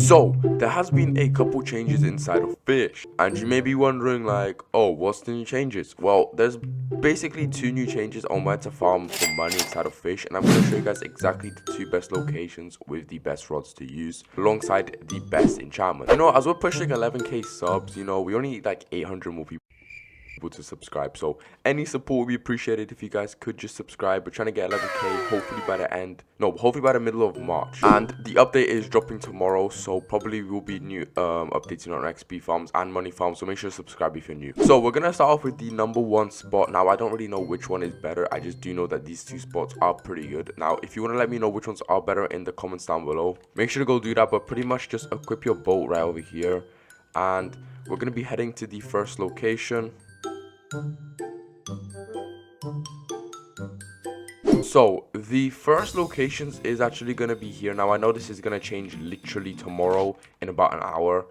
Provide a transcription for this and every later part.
So, there has been a couple changes inside of Fish, and you may be wondering like, oh, what's the new changes? Well, there's basically two new changes on where to farm for money inside of Fish, and I'm going to show you guys exactly the two best locations with the best rods to use, alongside the best enchantment. You know, as we're pushing 11k subs, you know, we only need like 800 more people to subscribe, so any support would be appreciated if you guys could just subscribe. We're trying to get 11k hopefully by the middle of March, and the update is dropping tomorrow, so probably will be new updating on XP farms and money farms, so make sure to subscribe if you're new. So we're gonna start off with the number one spot. Now I don't really know which one is better, I just do know that these two spots are pretty good. Now if you want to let me know which ones are better in the comments down below, make sure to go do that, but pretty much just equip your boat right over here, and we're gonna be heading to the first location. So the first locations is actually going to be here. Now I know this is going to change literally tomorrow in about an hour.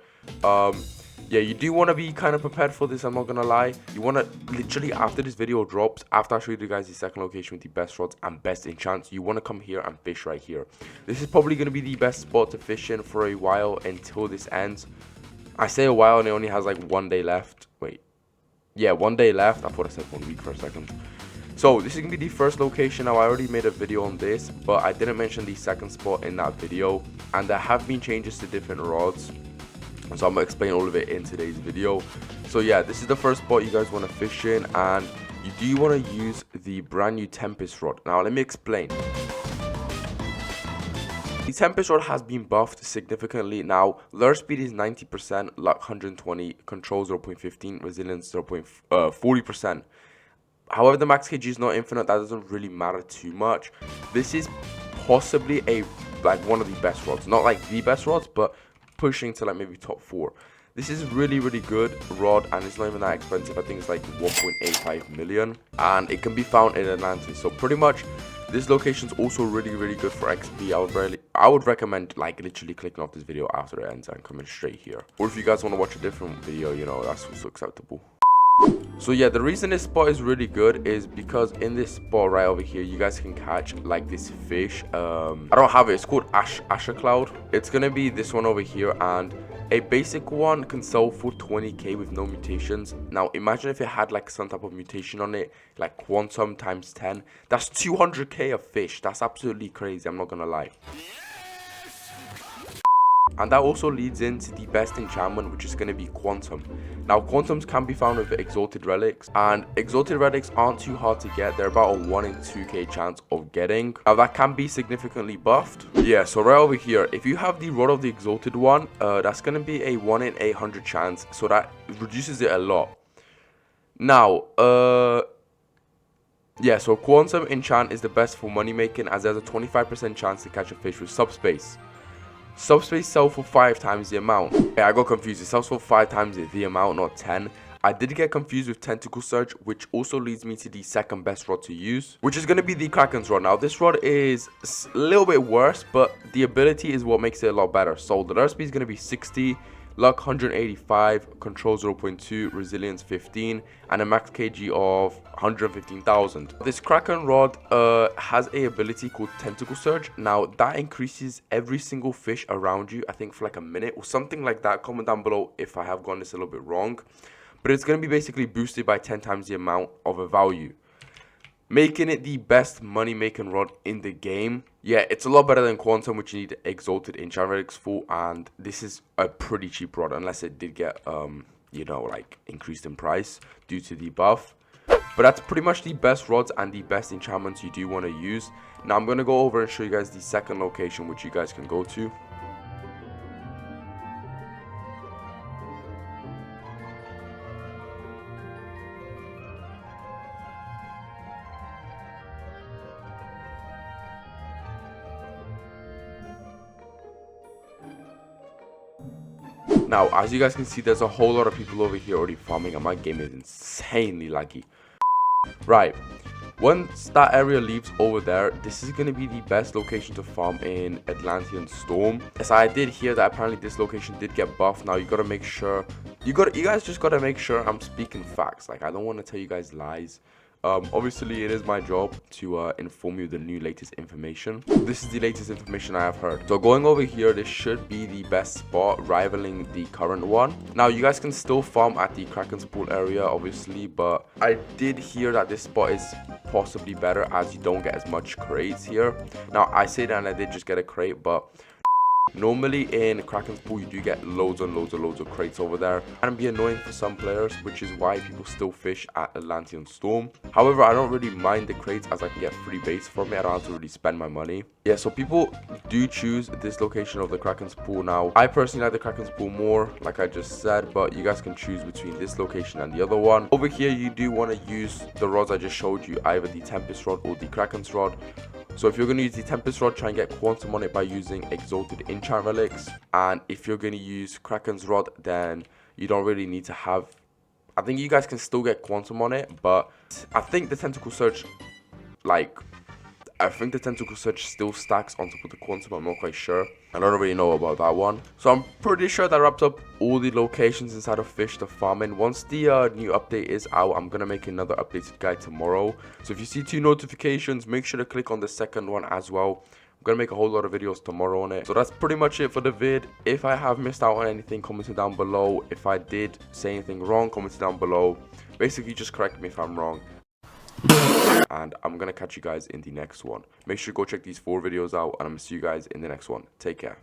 Yeah, you do want to be kind of prepared for this, I'm not gonna lie. You want to literally, after this video drops, after I show you guys the second location with the best rods and best enchants, you want to come here and fish right here. This is probably going to be the best spot to fish in for a while until this ends. I say a while and it only has like 1 day left. Wait, yeah, 1 day left. I thought I said 1 week for a second. So this is gonna be the first location. Now I already made a video on this, but I didn't mention the second spot in that video, and there have been changes to different rods, so I'm gonna explain all of it in today's video. So yeah, this is the first spot you guys want to fish in, and you do want to use the brand new Tempest rod. Now let me explain. The Tempest rod has been buffed significantly. Now, lure speed is 90%, luck 120, control 0.15, resilience 0.40%. However, the max kg is not infinite. That doesn't really matter too much. This is possibly one of the best rods. Not like the best rods, but pushing to like maybe top 4. This is really good rod, and it's not even that expensive. I think it's like 1.85 million, and it can be found in Atlantis. So pretty much this location is also really good for XP. I would recommend like literally clicking off this video after it ends and coming straight here. Or if you guys want to watch a different video, you know, that's also acceptable. So yeah, the reason this spot is really good is because in this spot right over here, you guys can catch like this fish. I don't have it. It's called Asher Cloud. It's gonna be this one over here, and a basic one can sell for 20k with no mutations. Now imagine if it had like some type of mutation on it, like quantum times 10. That's 200k of fish. That's absolutely crazy, I'm not gonna lie. And that also leads into the best enchantment, which is going to be Quantum. Now, Quantums can be found with Exalted Relics, and Exalted Relics aren't too hard to get. They're about a 1 in 2k chance of getting. Now, that can be significantly buffed. Yeah, so right over here, if you have the Rod of the Exalted one, that's going to be a 1 in 800 chance, so that reduces it a lot. Now, yeah, so Quantum Enchant is the best for money making, as there's a 25% chance to catch a fish with Subspace. Subspace sells for 5 times the amount. Yeah, I got confused. It sells for 5 times the amount, not 10. I did get confused with Tentacle Surge, which also leads me to the second best rod to use, which is going to be the Kraken's rod. Now, this rod is a little bit worse, but the ability is what makes it a lot better. So, the lure speed is going to be 60, luck 185, control 0.2, resilience 15, and a max kg of 115,000. This Kraken rod has a ability called Tentacle Surge. Now that increases every single fish around you, I think for like a minute or something like that. Comment down below if I have gotten this a little bit wrong, but it's going to be basically boosted by 10 times the amount of a value, making it the best money making rod in the game. Yeah, it's a lot better than Quantum, which you need Exalted Enchant Relics for, and this is a pretty cheap rod unless it did get you know, like increased in price due to the buff. But that's pretty much the best rods and the best enchantments you do want to use. Now I'm going to go over and show you guys the second location which you guys can go to. Now, as you guys can see, there's a whole lot of people over here already farming, and my game is insanely laggy. Right, once that area leaves over there, this is going to be the best location to farm in Atlantean Storm. As I did hear that apparently this location did get buffed. Now you got to make sure, you guys just got to make sure I'm speaking facts. Like, I don't want to tell you guys lies. Obviously it is my job to inform you the new latest information. This is the latest information I have heard. So going over here, this should be the best spot, rivaling the current one. Now you guys can still farm at the Kraken's pool area, obviously, but I did hear that this spot is possibly better as you don't get as much crates here. Now I say that and I did just get a crate, but normally in Kraken's pool you do get loads of crates over there. It can be annoying for some players, which is why people still fish at Atlantean Storm. However, I don't really mind the crates as I can get free baits from it. I don't have to really spend my money. Yeah, so people do choose this location of the Kraken's pool. Now I personally like the Kraken's pool more, like I just said, but you guys can choose between this location and the other one. Over here you do want to use the rods I just showed you, either the Tempest rod or the Kraken's rod. So if you're going to use the Tempest rod, try and get quantum on it by using exalted enchant relics. And if you're going to use Kraken's rod, then you don't really need to have... I think you guys can still get quantum on it, but I think the tentacle search, still stacks on top of the quantum. I'm not quite sure. I don't really know about that one. So I'm pretty sure that wraps up all the locations inside of Fish to farm in. Once the new update is out, I'm going to make another updated guide tomorrow. So if you see 2 notifications, make sure to click on the second one as well. I'm going to make a whole lot of videos tomorrow on it. So that's pretty much it for the vid. If I have missed out on anything, comment it down below. If I did say anything wrong, comment it down below. Basically, just correct me if I'm wrong. And I'm going to catch you guys in the next one. Make sure to go check these 4 videos out, and I'm going to see you guys in the next one. Take care.